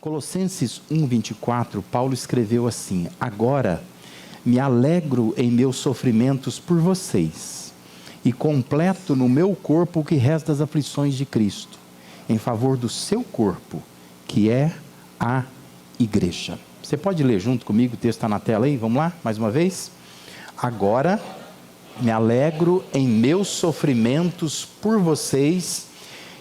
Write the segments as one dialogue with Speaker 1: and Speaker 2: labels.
Speaker 1: Colossenses 1:24, Paulo escreveu assim: agora me alegro em meus sofrimentos por vocês e completo no meu corpo o que resta das aflições de Cristo, em favor do seu corpo, que é a igreja. Você pode ler junto comigo, o texto está na tela aí, vamos lá, mais uma vez? Agora me alegro em meus sofrimentos por vocês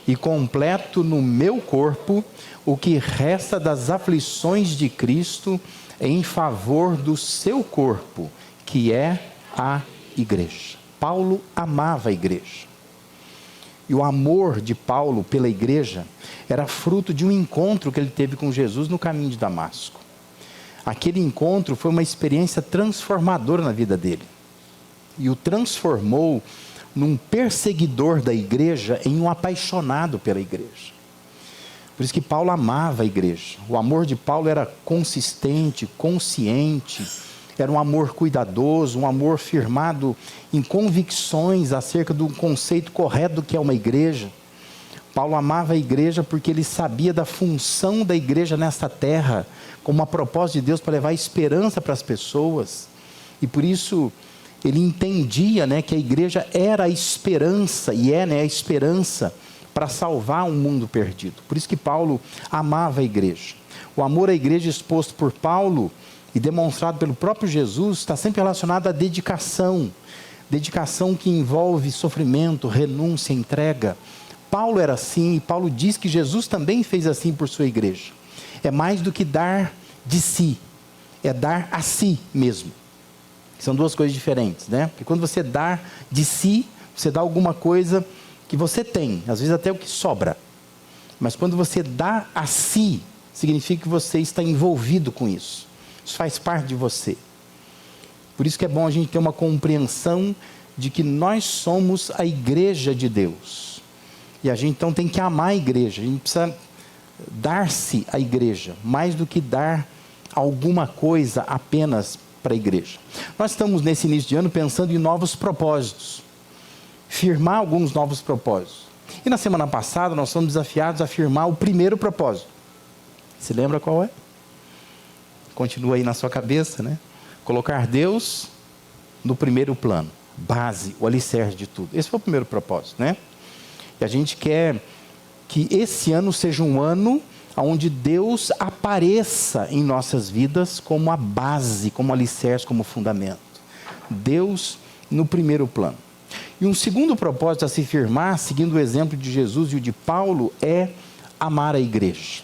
Speaker 1: e completo no meu corpo o que resta das aflições de Cristo em favor do seu corpo, que é a igreja. Paulo amava a igreja. E o amor de Paulo pela igreja era fruto de um encontro que ele teve com Jesus no caminho de Damasco. Aquele encontro foi uma experiência transformadora na vida dele. E o transformou num perseguidor da igreja em um apaixonado pela igreja. Por isso que Paulo amava a igreja. O amor de Paulo era consistente, consciente, era um amor cuidadoso, um amor firmado em convicções acerca do conceito correto do que é uma igreja. Paulo amava a igreja porque ele sabia da função da igreja nesta terra, como uma propósito de Deus para levar esperança para as pessoas. E por isso ele entendia, que a igreja era a esperança, e é a esperança para salvar um mundo perdido. Por isso que Paulo amava a igreja. O amor à igreja exposto por Paulo e demonstrado pelo próprio Jesus está sempre relacionado à dedicação. Dedicação que envolve sofrimento, renúncia, entrega. Paulo era assim, e Paulo diz que Jesus também fez assim por sua igreja. É mais do que dar de si, é dar a si mesmo. São duas coisas diferentes, Porque quando você dá de si, você dá alguma coisa que você tem, às vezes até o que sobra. Mas quando você dá a si, significa que você está envolvido com isso. Isso faz parte de você. Por isso que é bom a gente ter uma compreensão de que nós somos a igreja de Deus. E a gente então tem que amar a igreja. A gente precisa dar-se à igreja, mais do que dar alguma coisa apenas para a igreja. Nós estamos nesse início de ano pensando em novos propósitos. Firmar alguns novos propósitos. E na semana passada nós fomos desafiados a firmar o primeiro propósito. Se lembra qual é? Continua aí na sua cabeça, Colocar Deus no primeiro plano. Base, o alicerce de tudo. Esse foi o primeiro propósito, E a gente quer que esse ano seja um ano onde Deus apareça em nossas vidas como a base, como alicerce, como fundamento. Deus no primeiro plano. E um segundo propósito a se firmar, seguindo o exemplo de Jesus e o de Paulo, é amar a igreja.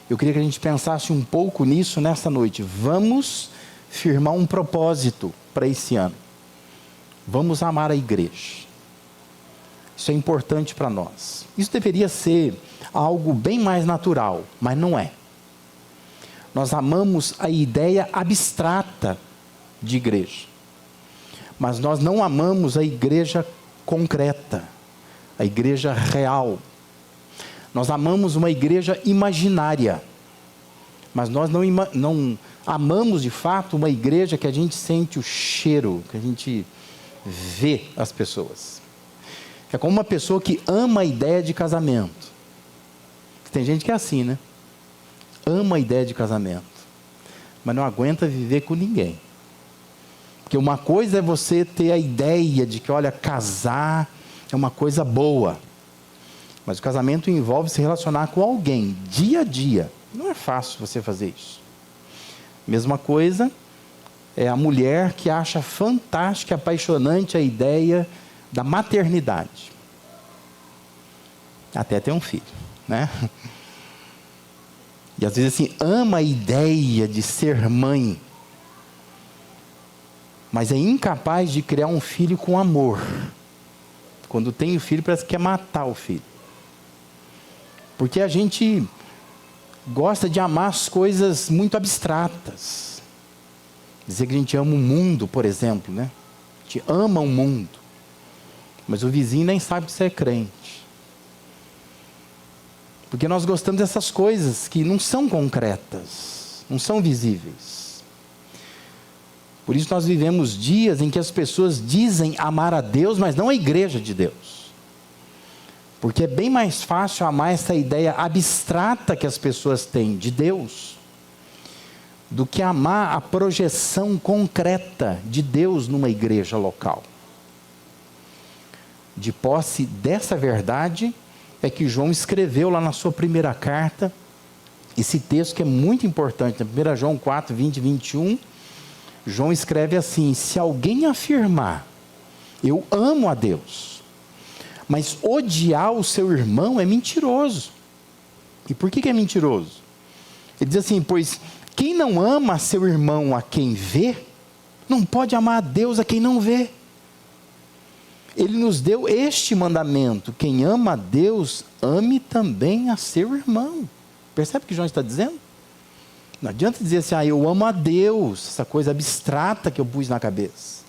Speaker 1: Eu queria que a gente pensasse um pouco nisso nessa noite. Vamos firmar um propósito para esse ano. Vamos amar a igreja. Isso é importante para nós. Isso deveria ser algo bem mais natural, mas não é. Nós amamos a ideia abstrata de igreja. Mas nós não amamos a igreja concreta, a igreja real. Nós amamos uma igreja imaginária, mas nós não amamos de fato uma igreja que a gente sente o cheiro, que a gente vê as pessoas. É como uma pessoa que ama a ideia de casamento. Tem gente que é assim, Ama a ideia de casamento, mas não aguenta viver com ninguém. Porque uma coisa é você ter a ideia de que, casar é uma coisa boa. Mas o casamento envolve se relacionar com alguém, dia a dia. Não é fácil você fazer isso. Mesma coisa é a mulher que acha fantástica, apaixonante a ideia da maternidade. Até ter um filho, E às vezes assim, ama a ideia de ser mãe, mas é incapaz de criar um filho com amor. Quando tem o filho, parece que quer matar o filho. Porque a gente gosta de amar as coisas muito abstratas. Dizer que a gente ama o mundo, por exemplo, A gente ama o mundo. Mas o vizinho nem sabe que você é crente. Porque nós gostamos dessas coisas que não são concretas, não são visíveis. Por isso nós vivemos dias em que as pessoas dizem amar a Deus, mas não a igreja de Deus. Porque é bem mais fácil amar essa ideia abstrata que as pessoas têm de Deus, do que amar a projeção concreta de Deus numa igreja local. De posse dessa verdade, é que João escreveu lá na sua primeira carta, esse texto que é muito importante, na 1 João 4, 20 e 21, João escreve assim: se alguém afirmar, eu amo a Deus, mas odiar o seu irmão é mentiroso. E por que é mentiroso? Ele diz assim: pois quem não ama seu irmão a quem vê, não pode amar a Deus a quem não vê. Ele nos deu este mandamento: quem ama a Deus, ame também a seu irmão. Percebe o que João está dizendo? Não adianta dizer assim: eu amo a Deus, essa coisa abstrata que eu pus na cabeça.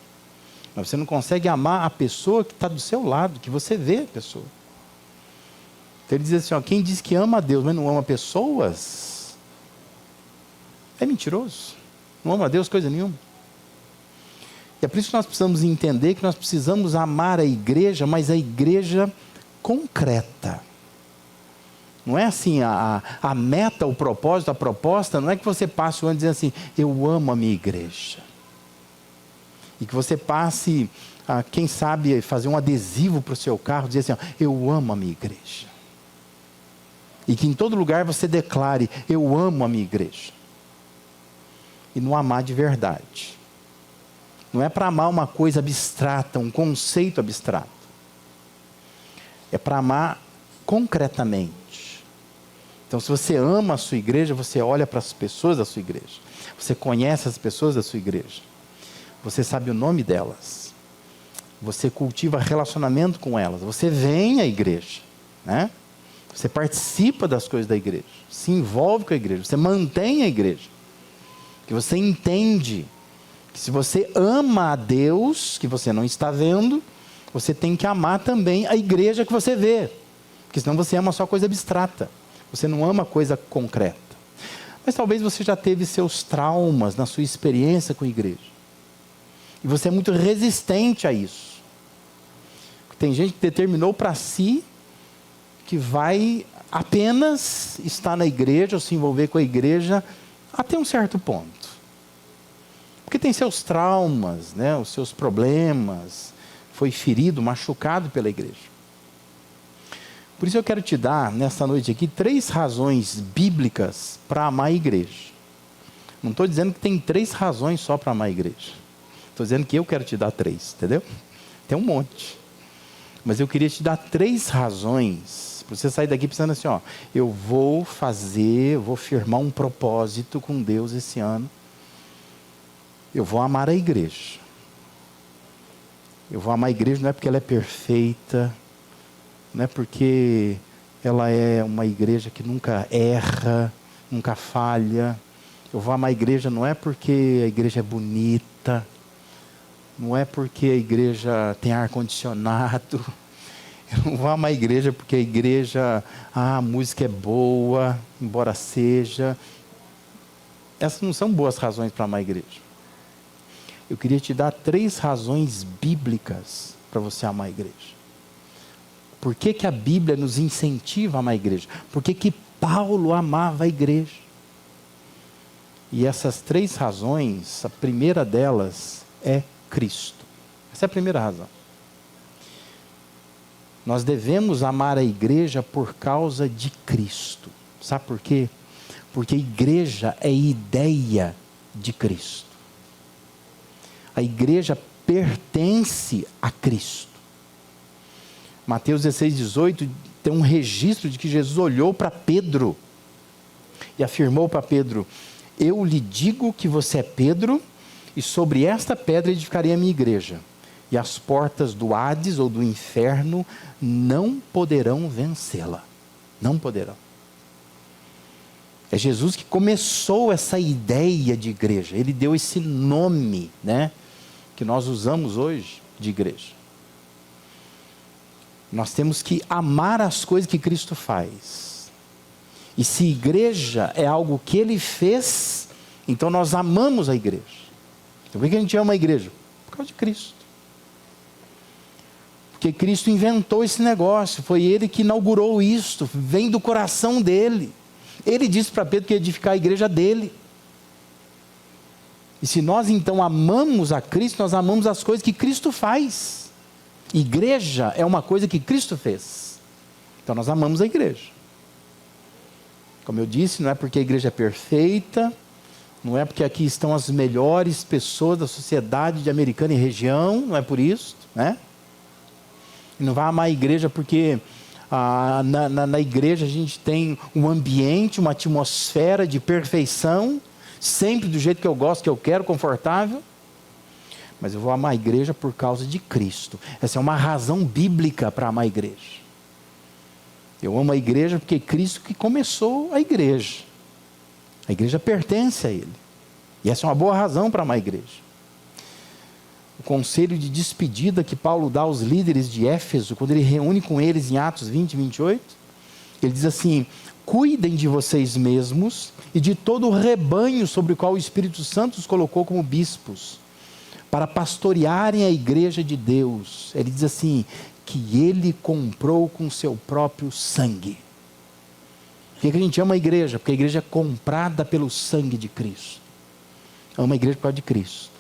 Speaker 1: Mas você não consegue amar a pessoa que está do seu lado, que você vê a pessoa. Então ele diz assim: quem diz que ama a Deus, mas não ama pessoas, é mentiroso. Não ama a Deus coisa nenhuma. E é por isso que nós precisamos entender que nós precisamos amar a igreja, mas a igreja concreta. Não é assim, a meta, o propósito, a proposta, não é que você passe o ano dizendo assim: eu amo a minha igreja. E que você passe, quem sabe, fazer um adesivo para o seu carro, dizer assim: eu amo a minha igreja. E que em todo lugar você declare: eu amo a minha igreja. E não amar de verdade. Não é para amar uma coisa abstrata, um conceito abstrato. É para amar concretamente. Então, se você ama a sua igreja, você olha para as pessoas da sua igreja. Você conhece as pessoas da sua igreja. Você sabe o nome delas. Você cultiva relacionamento com elas. Você vem à igreja, né? Você participa das coisas da igreja. Se envolve com a igreja. Você mantém a igreja. Que você entende que se você ama a Deus, que você não está vendo, você tem que amar também a igreja que você vê. Porque senão você ama só coisa abstrata. Você não ama coisa concreta. Mas talvez você já teve seus traumas na sua experiência com a igreja. E você é muito resistente a isso. Tem gente que determinou para si que vai apenas estar na igreja ou se envolver com a igreja até um certo ponto. Porque tem seus traumas, né, os seus problemas, foi ferido, machucado pela igreja. Por isso eu quero te dar, nessa noite aqui, 3 razões bíblicas para amar a igreja. Não estou dizendo que tem 3 razões só para amar a igreja. Estou dizendo que eu quero te dar 3, entendeu? Tem um monte. Mas eu queria te dar 3 razões, para você sair daqui pensando assim: eu vou firmar um propósito com Deus esse ano. Eu vou amar a igreja. Eu vou amar a igreja não é porque ela é perfeita, não é porque ela é uma igreja que nunca erra, nunca falha. Eu vou amar a igreja não é porque a igreja é bonita, não é porque a igreja tem ar-condicionado. Eu não vou amar a igreja porque a igreja, a música é boa, embora seja. Essas não são boas razões para amar a igreja. Eu queria te dar 3 razões bíblicas para você amar a igreja. Por que que a Bíblia nos incentiva a amar a igreja? Por que que Paulo amava a igreja? E essas 3 razões, a primeira delas é Cristo. Essa é a primeira razão. Nós devemos amar a igreja por causa de Cristo. Sabe por quê? Porque a igreja é ideia de Cristo. A igreja pertence a Cristo. Mateus 16, 18 tem um registro de que Jesus olhou para Pedro e afirmou para Pedro: eu lhe digo que você é Pedro, e sobre esta pedra edificarei a minha igreja, e as portas do Hades ou do inferno não poderão vencê-la. Não poderão. É Jesus que começou essa ideia de igreja. Ele deu esse nome, né, que nós usamos hoje de igreja. Nós temos que amar as coisas que Cristo faz. E se igreja é algo que Ele fez, então nós amamos a igreja. Então por que a gente ama a igreja? Por causa de Cristo. Porque Cristo inventou esse negócio, foi Ele que inaugurou isto, vem do coração dEle. Ele disse para Pedro que ia edificar a igreja dEle. E se nós então amamos a Cristo, nós amamos as coisas que Cristo faz. Igreja é uma coisa que Cristo fez. Então nós amamos a igreja. Como eu disse, não é porque a igreja é perfeita, não é porque aqui estão as melhores pessoas da sociedade de Americana e região, não é por isso, né? E não vai amar a igreja porque na igreja a gente tem um ambiente, uma atmosfera de perfeição, sempre do jeito que eu gosto, que eu quero, confortável. Mas eu vou amar a igreja por causa de Cristo. Essa é uma razão bíblica para amar a igreja. Eu amo a igreja porque é Cristo que começou a igreja. A igreja pertence a Ele. E essa é uma boa razão para amar a igreja. O conselho de despedida que Paulo dá aos líderes de Éfeso, quando ele reúne com eles em Atos 20 e 28, ele diz assim: cuidem de vocês mesmos e de todo o rebanho sobre o qual o Espírito Santo os colocou como bispos, para pastorearem a igreja de Deus. Ele diz assim, que Ele comprou com seu próprio sangue. Por que a gente ama a igreja? Porque a igreja é comprada pelo sangue de Cristo. Ama a igreja por causa de Cristo.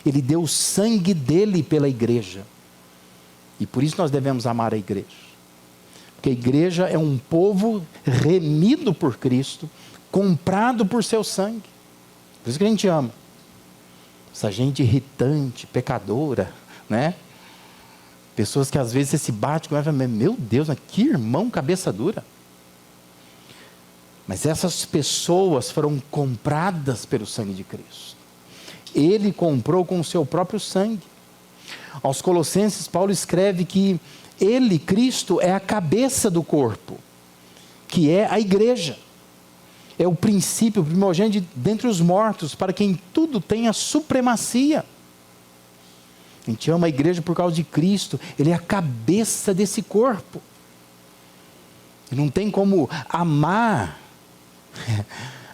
Speaker 1: Ele deu o sangue dele pela igreja. E por isso nós devemos amar a igreja. Porque a igreja é um povo remido por Cristo, comprado por seu sangue. Por isso que a gente ama. Essa gente irritante, pecadora, né? Pessoas que às vezes você se bate com ela e fala, meu Deus, que irmão cabeça dura. Mas essas pessoas foram compradas pelo sangue de Cristo. Ele comprou com o seu próprio sangue. Aos Colossenses, Paulo escreve que Ele, Cristo, é a cabeça do corpo, que é a igreja. É o princípio, o primogênito dentre os mortos, para quem tudo tem a supremacia. A gente ama a igreja por causa de Cristo. Ele é a cabeça desse corpo. E não tem como amar.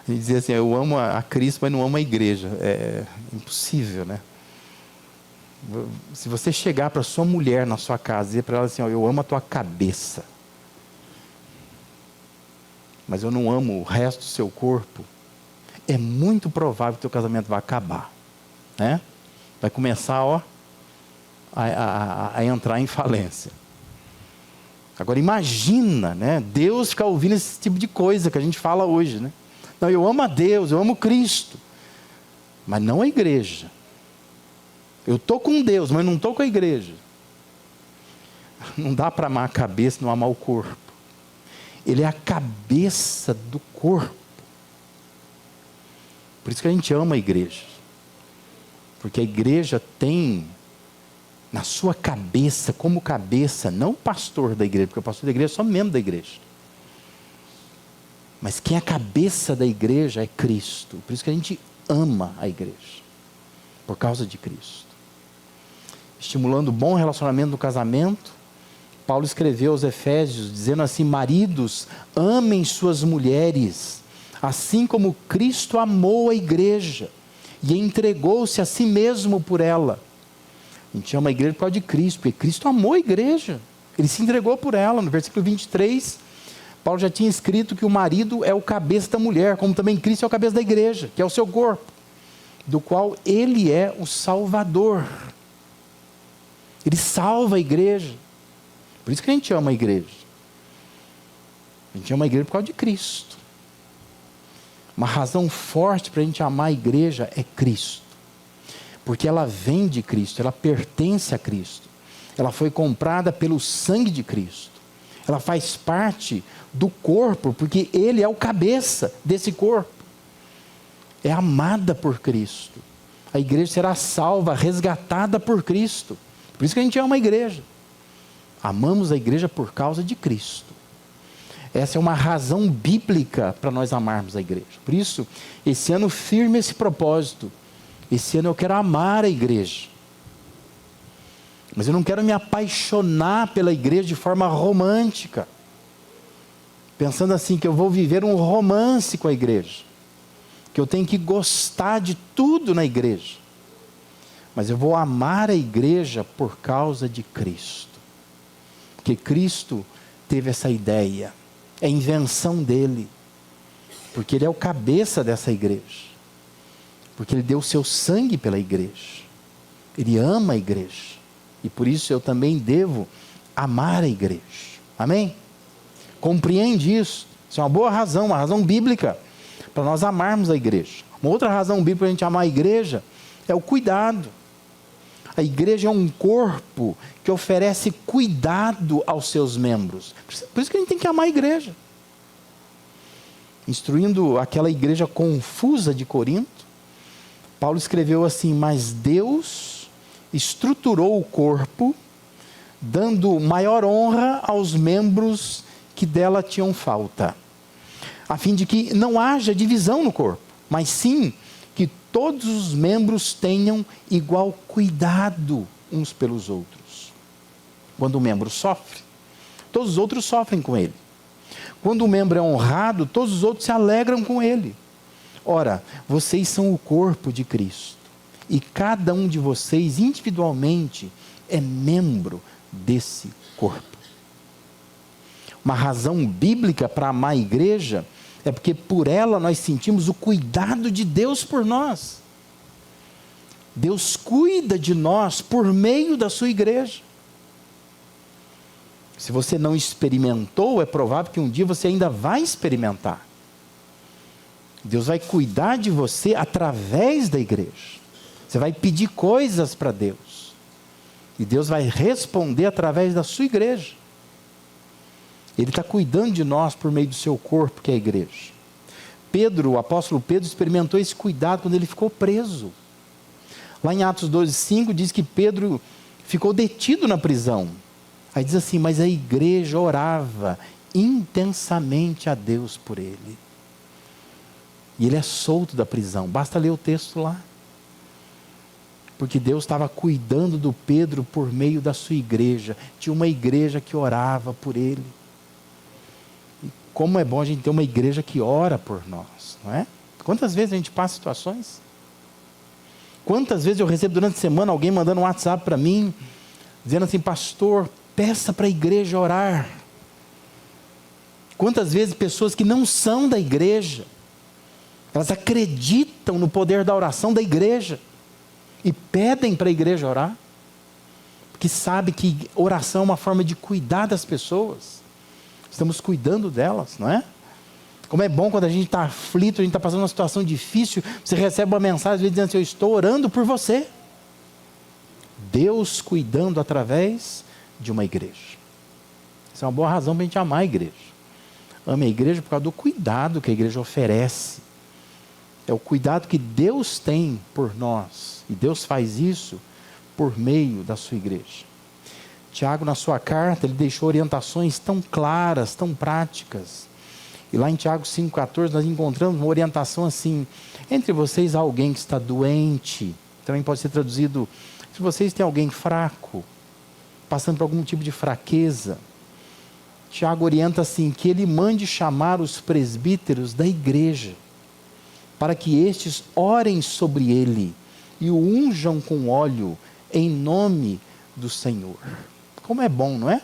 Speaker 1: E dizer assim, eu amo a Cristo, mas não amo a igreja. É impossível, né? Se você chegar para sua mulher na sua casa e dizer para ela assim, eu amo a tua cabeça, mas eu não amo o resto do seu corpo, é muito provável que o teu casamento vai acabar, né? Vai começar, a entrar em falência. Agora imagina, né? Deus ficar ouvindo esse tipo de coisa que a gente fala hoje, né? Não, eu amo a Deus, eu amo Cristo, mas não a igreja. Eu estou com Deus, mas não estou com a igreja. Não dá para amar a cabeça e não amar o corpo. Ele é a cabeça do corpo. Por isso que a gente ama a igreja. Porque a igreja tem na sua cabeça, como cabeça, não o pastor da igreja, porque o pastor da igreja é só membro da igreja. Mas quem é a cabeça da igreja é Cristo. Por isso que a gente ama a igreja. Por causa de Cristo. Estimulando o bom relacionamento no casamento, Paulo escreveu aos Efésios, dizendo assim, maridos, amem suas mulheres, assim como Cristo amou a igreja, e entregou-se a si mesmo por ela. A gente ama a igreja por causa de Cristo, porque Cristo amou a igreja, Ele se entregou por ela. No versículo 23, Paulo já tinha escrito que o marido é o cabeça da mulher, como também Cristo é o cabeça da igreja, que é o seu corpo, do qual Ele é o Salvador. Ele salva a igreja. Por isso que a gente ama a igreja. A gente ama a igreja por causa de Cristo. Uma razão forte para a gente amar a igreja é Cristo. Porque ela vem de Cristo, ela pertence a Cristo. Ela foi comprada pelo sangue de Cristo. Ela faz parte do corpo, porque Ele é o cabeça desse corpo. É amada por Cristo. A igreja será salva, resgatada por Cristo. Por isso que a gente ama a igreja. Amamos a igreja por causa de Cristo. Essa é uma razão bíblica para nós amarmos a igreja. Por isso, esse ano firme esse propósito. Esse ano eu quero amar a igreja. Mas eu não quero me apaixonar pela igreja de forma romântica. Pensando assim, que eu vou viver um romance com a igreja. Que eu tenho que gostar de tudo na igreja. mas eu vou amar a igreja por causa de Cristo. Porque Cristo teve essa ideia, é invenção dele, porque ele é o cabeça dessa igreja, porque ele deu o seu sangue pela igreja, ele ama a igreja, e por isso eu também devo amar a igreja. Amém? Compreende isso? Isso é uma boa razão, uma razão bíblica para nós amarmos a igreja. Uma outra razão bíblica para a gente amar a igreja é o cuidado. A igreja é um corpo que oferece cuidado aos seus membros. Por isso que a gente tem que amar a igreja. Instruindo aquela igreja confusa de Corinto, Paulo escreveu assim: mas Deus estruturou o corpo, dando maior honra aos membros que dela tinham falta, a fim de que não haja divisão no corpo, mas sim que todos os membros tenham igual cuidado uns pelos outros. Quando o membro sofre, todos os outros sofrem com ele. Quando o membro é honrado, todos os outros se alegram com ele. Ora, vocês são o corpo de Cristo, e cada um de vocês individualmente é membro desse corpo. Uma razão bíblica para amar a igreja é porque por ela nós sentimos o cuidado de Deus por nós. Deus cuida de nós por meio da sua igreja. Se você não experimentou, é provável que um dia você ainda vai experimentar. Deus vai cuidar de você através da igreja. Você vai pedir coisas para Deus, e Deus vai responder através da sua igreja. Ele está cuidando de nós por meio do seu corpo, que é a igreja. Pedro, o apóstolo Pedro, experimentou esse cuidado quando ele ficou preso. Lá em Atos 12:5 diz que Pedro ficou detido na prisão. Aí diz assim: mas a igreja orava intensamente a Deus por ele. E ele é solto da prisão, basta ler o texto lá. Porque Deus estava cuidando do Pedro por meio da sua igreja. Tinha uma igreja que orava por ele. E como é bom a gente ter uma igreja que ora por nós, não é? Quantas vezes a gente passa situações? Quantas vezes eu recebo durante a semana alguém mandando um WhatsApp para mim, dizendo assim: pastor, peça para a igreja orar. Quantas vezes pessoas que não são da igreja, elas acreditam no poder da oração da igreja e pedem para a igreja orar, porque sabe que oração é uma forma de cuidar das pessoas. Estamos cuidando delas, não é? Como é bom quando a gente está aflito, a gente está passando uma situação difícil, você recebe uma mensagem às vezes dizendo assim: eu estou orando por você. Deus cuidando através de uma igreja. Isso é uma boa razão para a gente amar a igreja. Ame a igreja por causa do cuidado que a igreja oferece. É o cuidado que Deus tem por nós. E Deus faz isso por meio da sua igreja. Tiago, na sua carta, ele deixou orientações tão claras, tão práticas. E lá em Tiago 5,14 nós encontramos uma orientação assim: entre vocês há alguém que está doente. Também pode ser traduzido: se vocês têm alguém fraco, passando por algum tipo de fraqueza, Tiago orienta assim: que ele mande chamar os presbíteros da igreja, para que estes orem sobre ele e o unjam com óleo em nome do Senhor. Como é bom, não é?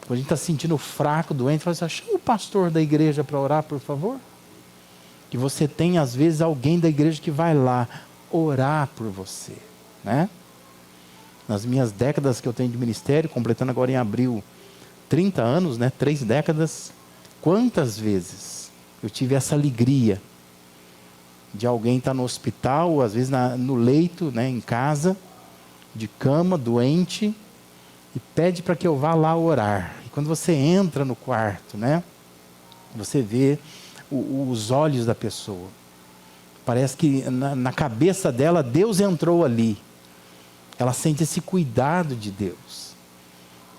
Speaker 1: Quando a gente está se sentindo fraco, doente, fala assim: chama o pastor da igreja para orar, por favor. Que você tem às vezes alguém da igreja que vai lá orar por você, né? Nas minhas décadas que eu tenho de ministério, completando agora em abril 30 anos, né? 3 décadas, quantas vezes eu tive essa alegria de alguém estar no hospital, ou às vezes no leito, né, em casa, de cama, doente, e pede para que eu vá lá orar. E quando você entra no quarto, né, você vê os olhos da pessoa. Parece que na cabeça dela, Deus entrou ali. Ela sente esse cuidado de Deus.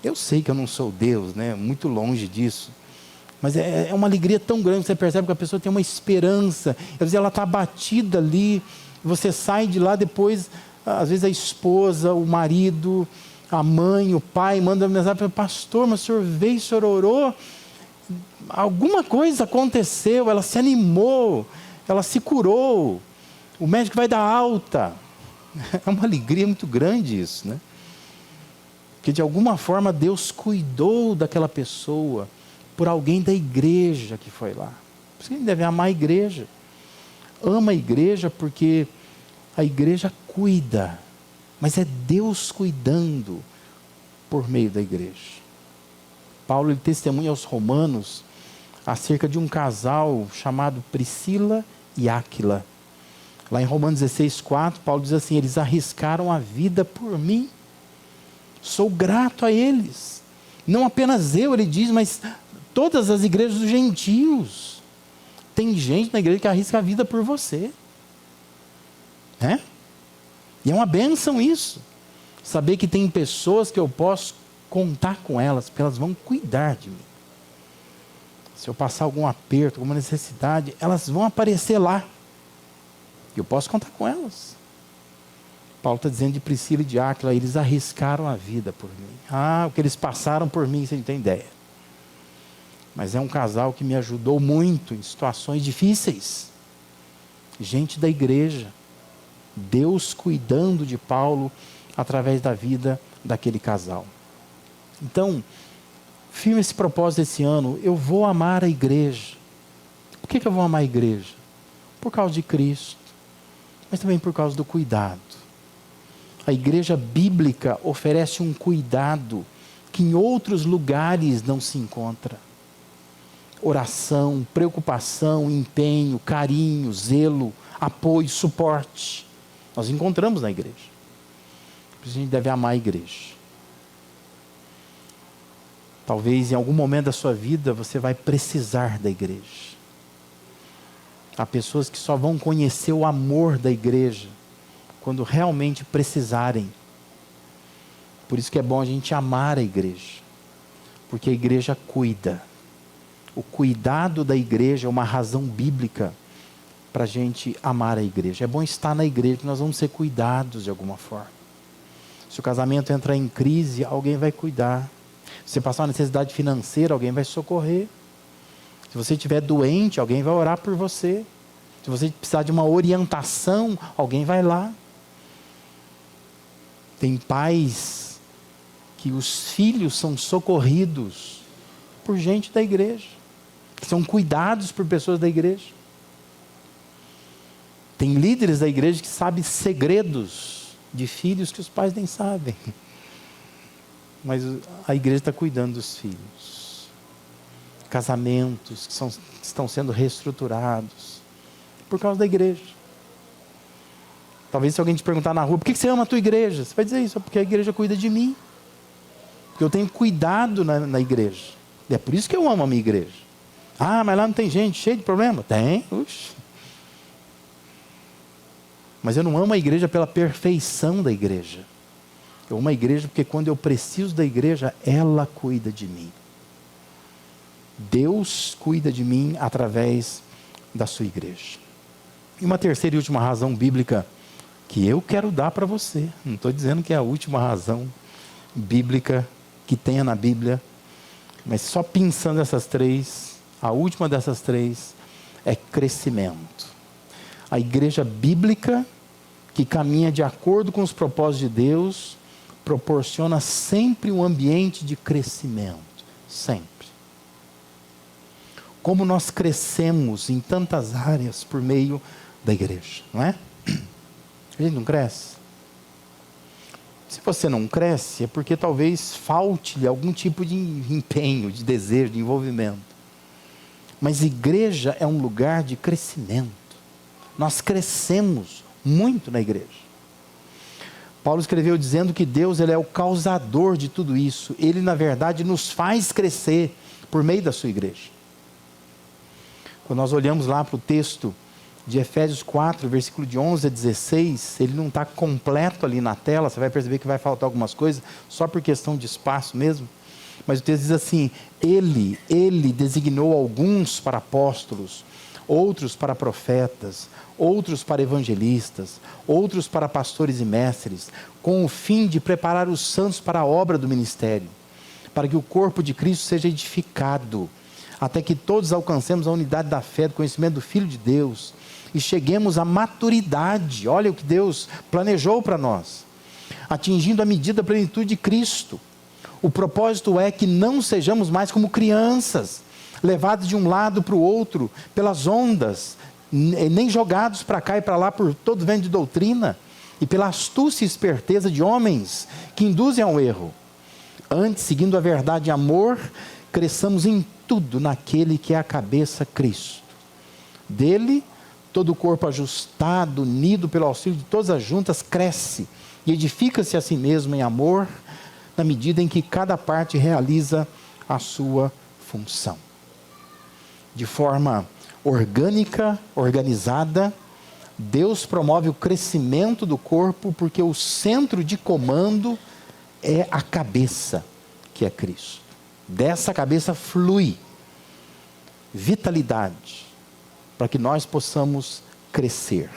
Speaker 1: Eu sei que eu não sou Deus, né, muito longe disso. Mas é uma alegria tão grande, você percebe que a pessoa tem uma esperança. Às vezes ela está abatida ali, você sai de lá depois, às vezes a esposa, o marido, a mãe, o pai, manda mensagem para o pastor: mas o senhor veio, o senhor orou, alguma coisa aconteceu, ela se animou, ela se curou, o médico vai dar alta. É uma alegria muito grande isso, né? Que de alguma forma Deus cuidou daquela pessoa por alguém da igreja que foi lá. Por isso que a gente deve amar a igreja. Ama a igreja porque a igreja cuida, mas é Deus cuidando por meio da igreja. Paulo ele testemunha aos romanos acerca de um casal chamado Priscila e Áquila. Lá em Romanos 16:4, Paulo diz assim: eles arriscaram a vida por mim. Sou grato a eles. Não apenas eu, ele diz, mas todas as igrejas dos gentios. Tem gente na igreja que arrisca a vida por você. Né? E é uma bênção isso. Saber que tem pessoas que eu posso contar com elas, porque elas vão cuidar de mim. Se eu passar algum aperto, alguma necessidade, elas vão aparecer lá. E eu posso contar com elas. Paulo está dizendo de Priscila e de Áquila, eles arriscaram a vida por mim. O que eles passaram por mim, você não tem ideia. Mas é um casal que me ajudou muito em situações difíceis. Gente da igreja. Deus cuidando de Paulo através da vida daquele casal. Então, firme esse propósito esse ano, eu vou amar a igreja. Por que eu vou amar a igreja? Por causa de Cristo, mas também por causa do cuidado. A igreja bíblica oferece um cuidado que em outros lugares não se encontra. Oração, preocupação, empenho, carinho, zelo, apoio, suporte. Nós encontramos na igreja. Por isso a gente deve amar a igreja. Talvez em algum momento da sua vida você vai precisar da igreja. Há pessoas que só vão conhecer o amor da igreja quando realmente precisarem. Por isso que é bom a gente amar a igreja. Porque a igreja cuida. O cuidado da igreja é uma razão bíblica para a gente amar a igreja. É bom estar na igreja, porque nós vamos ser cuidados de alguma forma. Se o casamento entrar em crise, alguém vai cuidar. Se você passar uma necessidade financeira, alguém vai socorrer. Se você estiver doente, alguém vai orar por você. Se você precisar de uma orientação, alguém vai lá. Tem pais que os filhos são socorridos por gente da igreja. Que são cuidados por pessoas da igreja. Tem líderes da igreja que sabem segredos de filhos que os pais nem sabem. Mas a igreja está cuidando dos filhos. Casamentos que estão sendo reestruturados por causa da igreja. Talvez se alguém te perguntar na rua, por que você ama a tua igreja? Você vai dizer isso, porque a igreja cuida de mim. Porque eu tenho cuidado na igreja. E é por isso que eu amo a minha igreja. Mas lá não tem gente cheia de problema? Tem, Mas eu não amo a igreja pela perfeição da igreja. Eu amo a igreja porque quando eu preciso da igreja, ela cuida de mim. Deus cuida de mim através da sua igreja. E uma terceira e última razão bíblica que eu quero dar para você. Não estou dizendo que é a última razão bíblica que tenha na Bíblia, mas só pensando essas três, a última dessas três é crescimento. A igreja bíblica que caminha de acordo com os propósitos de Deus proporciona sempre um ambiente de crescimento. Sempre. Como nós crescemos em tantas áreas por meio da igreja, não é? A gente não cresce? Se você não cresce, é porque talvez falte-lhe algum tipo de empenho, de desejo, de envolvimento. Mas igreja é um lugar de crescimento. Nós crescemos muito na igreja. Paulo escreveu dizendo que Deus ele é o causador de tudo isso. Ele, na verdade, nos faz crescer por meio da sua igreja. Quando nós olhamos lá para o texto de Efésios 4, versículo de 11 a 16, ele não está completo ali na tela, você vai perceber que vai faltar algumas coisas, só por questão de espaço mesmo. Mas o texto diz assim: Ele designou alguns para apóstolos, outros para profetas, outros para evangelistas, outros para pastores e mestres, com o fim de preparar os santos para a obra do ministério, para que o corpo de Cristo seja edificado, até que todos alcancemos a unidade da fé, do conhecimento do Filho de Deus, e cheguemos à maturidade. Olha o que Deus planejou para nós. Atingindo a medida da plenitude de Cristo. O propósito é que não sejamos mais como crianças, levados de um lado para o outro, pelas ondas, nem jogados para cá e para lá por todo vento de doutrina, e pela astúcia e esperteza de homens que induzem ao erro. Antes, seguindo a verdade e amor, cresçamos em tudo naquele que é a cabeça, Cristo. Dele, todo o corpo ajustado, unido pelo auxílio de todas as juntas, cresce e edifica-se a si mesmo em amor, na medida em que cada parte realiza a sua função. De forma orgânica, organizada, Deus promove o crescimento do corpo, porque o centro de comando é a cabeça, que é Cristo. Dessa cabeça flui vitalidade, para que nós possamos crescer.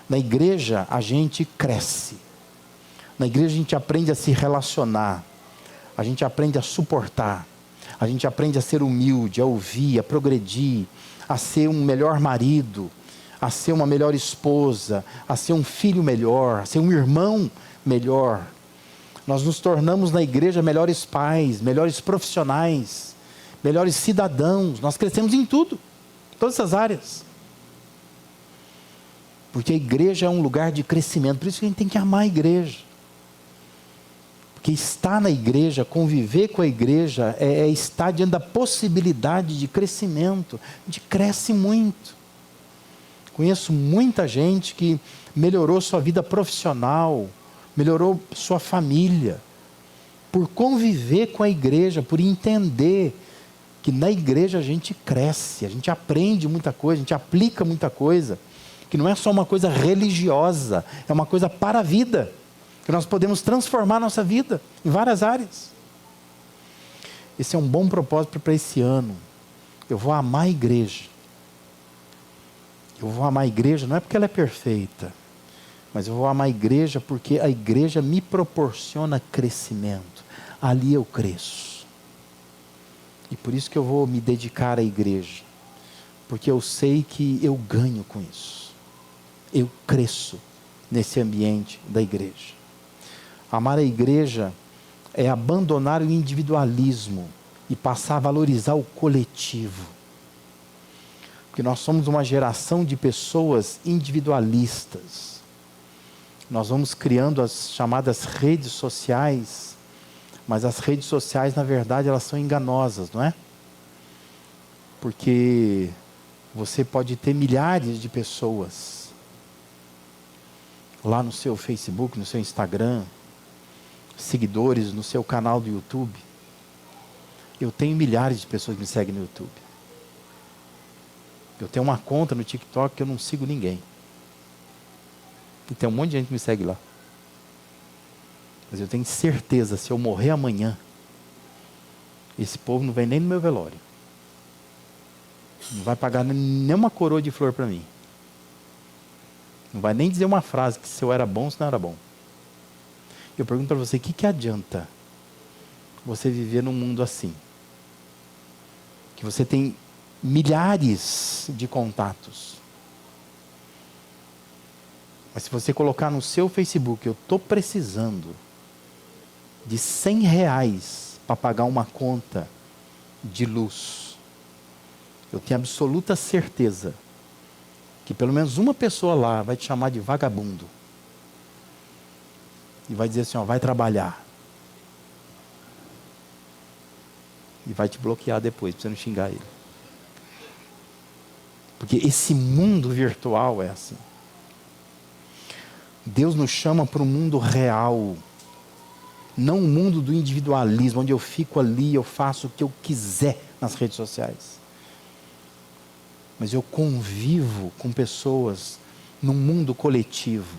Speaker 1: Na igreja a gente cresce. Na igreja a gente aprende a se relacionar. A gente aprende a suportar. A gente aprende a ser humilde, a ouvir, a progredir, a ser um melhor marido, a ser uma melhor esposa, a ser um filho melhor, a ser um irmão melhor. Nós nos tornamos na igreja melhores pais, melhores profissionais, melhores cidadãos. Nós crescemos em tudo, todas essas áreas. Porque a igreja é um lugar de crescimento, por isso que a gente tem que amar a igreja. Porque estar na igreja, conviver com a igreja, é estar diante da possibilidade de crescimento. A gente cresce muito. Conheço muita gente que melhorou sua vida profissional, melhorou sua família, por conviver com a igreja, por entender que na igreja a gente cresce, a gente aprende muita coisa, a gente aplica muita coisa, que não é só uma coisa religiosa, é uma coisa para a vida, que nós podemos transformar a nossa vida em várias áreas. Esse é um bom propósito para esse ano. Eu vou amar a igreja. Eu vou amar a igreja não é porque ela é perfeita, mas eu vou amar a igreja porque a igreja me proporciona crescimento. Ali eu cresço. E por isso que eu vou me dedicar à igreja. Porque eu sei que eu ganho com isso. Eu cresço nesse ambiente da igreja. Amar a igreja é abandonar o individualismo e passar a valorizar o coletivo. Porque nós somos uma geração de pessoas individualistas. Nós vamos criando as chamadas redes sociais, mas as redes sociais, na verdade, elas são enganosas, não é? Porque você pode ter milhares de pessoas lá no seu Facebook, no seu Instagram, seguidores no seu canal do YouTube. Eu tenho milhares de pessoas que me seguem no YouTube. Eu tenho uma conta no TikTok que eu não sigo ninguém. E tem um monte de gente que me segue lá. Mas eu tenho certeza, se eu morrer amanhã, esse povo não vem nem no meu velório. Não vai pagar nem uma coroa de flor para mim. Não vai nem dizer uma frase que se eu era bom ou se não era bom. Eu pergunto para você, o que adianta você viver num mundo assim? Que você tem milhares de contatos. Mas se você colocar no seu Facebook, eu estou precisando de R$100 para pagar uma conta de luz. Eu tenho absoluta certeza que pelo menos uma pessoa lá vai te chamar de vagabundo. E vai dizer assim, ó, vai trabalhar. E vai te bloquear depois, para você não xingar ele. Porque esse mundo virtual é assim. Deus nos chama para um mundo real. Não um mundo do individualismo, onde eu fico ali, eu faço o que eu quiser nas redes sociais. Mas eu convivo com pessoas num mundo coletivo.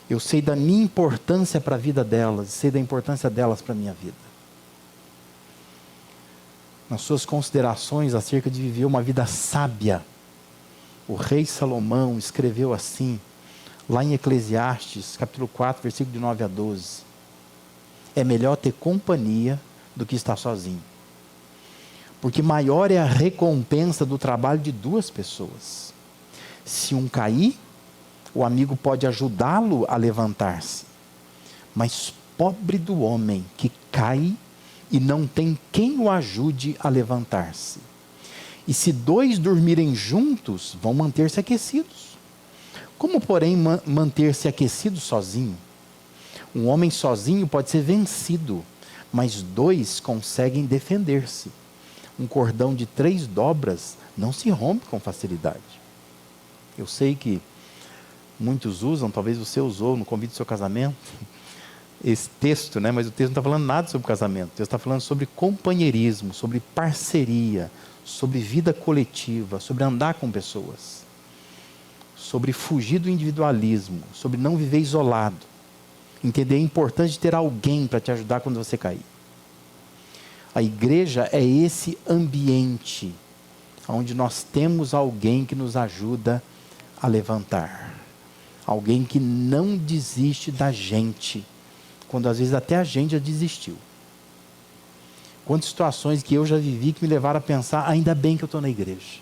Speaker 1: Eu sei da minha importância para a vida delas, sei da importância delas para a minha vida. Nas suas considerações acerca de viver uma vida sábia, o rei Salomão escreveu assim, lá em Eclesiastes, capítulo 4, versículo de 9 a 12. É melhor ter companhia do que estar sozinho. Porque maior é a recompensa do trabalho de duas pessoas. Se um cair, o amigo pode ajudá-lo a levantar-se. Mas pobre do homem que cai e não tem quem o ajude a levantar-se. E se dois dormirem juntos, vão manter-se aquecidos. Como, porém, manter-se aquecido sozinho? Um homem sozinho pode ser vencido, mas dois conseguem defender-se. Um cordão de 3 dobras não se rompe com facilidade. Eu sei que muitos usam, talvez você usou no convite do seu casamento, esse texto, né? Mas o texto não está falando nada sobre casamento. O texto está falando sobre companheirismo, sobre parceria, sobre vida coletiva, sobre andar com pessoas, sobre fugir do individualismo, sobre não viver isolado, entender a importância de ter alguém para te ajudar quando você cair. A igreja é esse ambiente onde nós temos alguém que nos ajuda a levantar, alguém que não desiste da gente, quando às vezes até a gente já desistiu. Quantas situações que eu já vivi que me levaram a pensar, ainda bem que eu estou na igreja.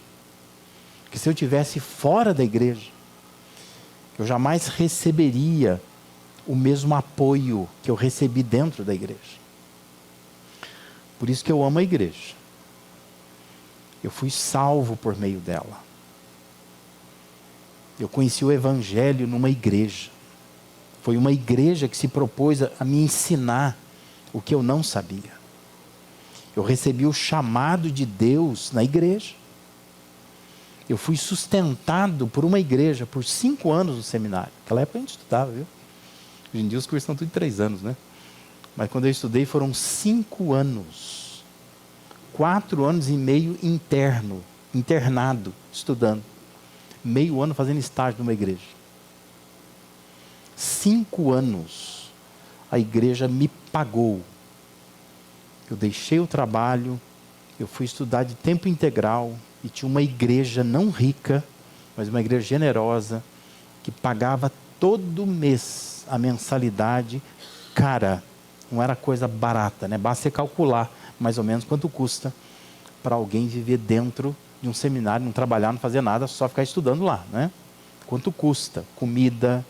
Speaker 1: Porque se eu estivesse fora da igreja, eu jamais receberia o mesmo apoio que eu recebi dentro da igreja. Por isso que eu amo a igreja. Eu fui salvo por meio dela. Eu conheci o evangelho numa igreja. Foi uma igreja que se propôs a me ensinar o que eu não sabia. Eu recebi o chamado de Deus na igreja. Eu fui sustentado por uma igreja por 5 anos no seminário. Naquela época a gente estudava, viu? Hoje em dia os cursos são tudo de 3 anos, né? Mas quando eu estudei foram 5 anos. 4 anos e meio internado, estudando. Meio ano fazendo estágio numa igreja. 5 anos a igreja me pagou. Eu deixei o trabalho, eu fui estudar de tempo integral e tinha uma igreja não rica, mas uma igreja generosa, que pagava todo mês a mensalidade. Cara, não era coisa barata, né? Basta você calcular mais ou menos quanto custa para alguém viver dentro de um seminário, não trabalhar, não fazer nada, só ficar estudando lá, né? Quanto custa? Comida,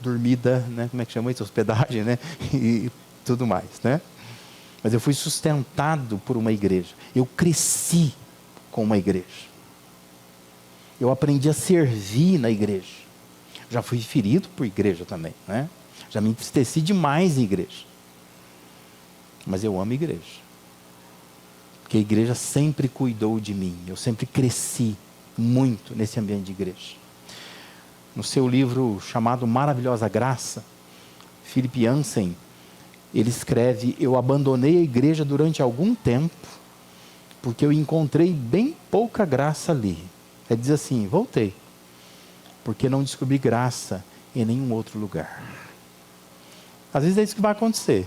Speaker 1: dormida, né? Como é que chama isso? Hospedagem, né? E tudo mais, né? Mas eu fui sustentado por uma igreja. Eu cresci com uma igreja. Eu aprendi a servir na igreja. Já fui ferido por igreja também, né? Já me entristeci demais em igreja. Mas eu amo a igreja. Porque a igreja sempre cuidou de mim. Eu sempre cresci muito nesse ambiente de igreja. No seu livro chamado Maravilhosa Graça, Philip Yancey, ele escreve: eu abandonei a igreja durante algum tempo, porque eu encontrei bem pouca graça ali. Ele diz assim: voltei, porque não descobri graça em nenhum outro lugar. Às vezes é isso que vai acontecer.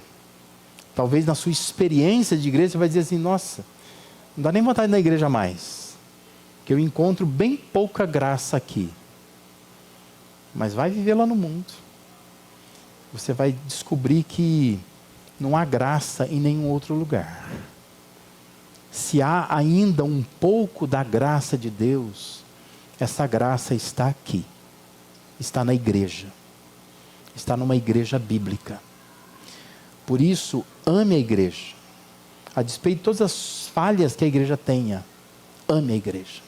Speaker 1: Talvez na sua experiência de igreja você vai dizer assim: nossa, não dá nem vontade de ir na igreja mais, que eu encontro bem pouca graça aqui. Mas vai viver lá no mundo. Você vai descobrir que não há graça em nenhum outro lugar. Se há ainda um pouco da graça de Deus, essa graça está aqui. Está na igreja. Está numa igreja bíblica. Por isso, ame a igreja. A despeito de todas as falhas que a igreja tenha, ame a igreja.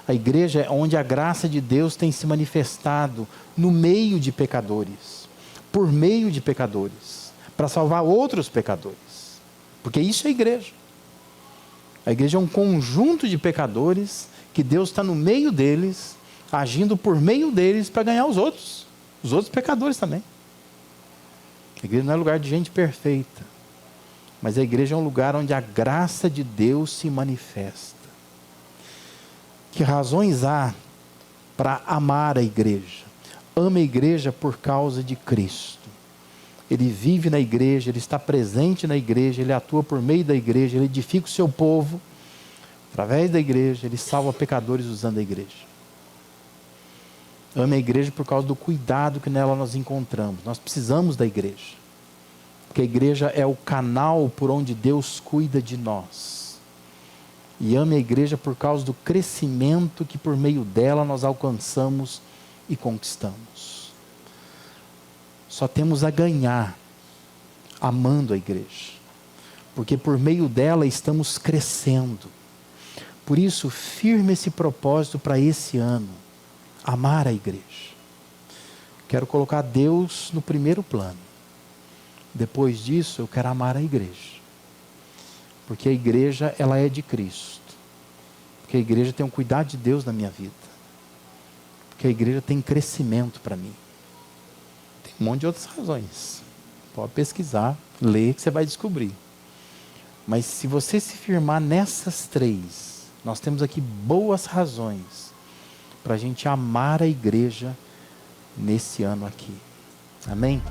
Speaker 1: A igreja é onde a graça de Deus tem se manifestado no meio de pecadores, por meio de pecadores, para salvar outros pecadores. Porque isso é a igreja. A igreja é um conjunto de pecadores que Deus está no meio deles, agindo por meio deles para ganhar os outros pecadores também. A igreja não é lugar de gente perfeita, mas a igreja é um lugar onde a graça de Deus se manifesta. Que razões há para amar a igreja? Ame a igreja por causa de Cristo. Ele vive na igreja, ele está presente na igreja, ele atua por meio da igreja, ele edifica o seu povo através da igreja, ele salva pecadores usando a igreja. Ame a igreja por causa do cuidado que nela nós encontramos. Nós precisamos da igreja, porque a igreja é o canal por onde Deus cuida de nós. E ame a igreja por causa do crescimento que por meio dela nós alcançamos e conquistamos. Só temos a ganhar amando a igreja, porque por meio dela estamos crescendo. Por isso, firme esse propósito para esse ano, amar a igreja. Quero colocar Deus no primeiro plano. Depois disso, eu quero amar a igreja. Porque a igreja, ela é de Cristo. Porque a igreja tem um cuidado de Deus na minha vida. Porque a igreja tem crescimento para mim. Tem um monte de outras razões. Pode pesquisar, ler, que você vai descobrir. Mas se você se firmar nessas três, nós temos aqui boas razões para a gente amar a igreja nesse ano aqui. Amém?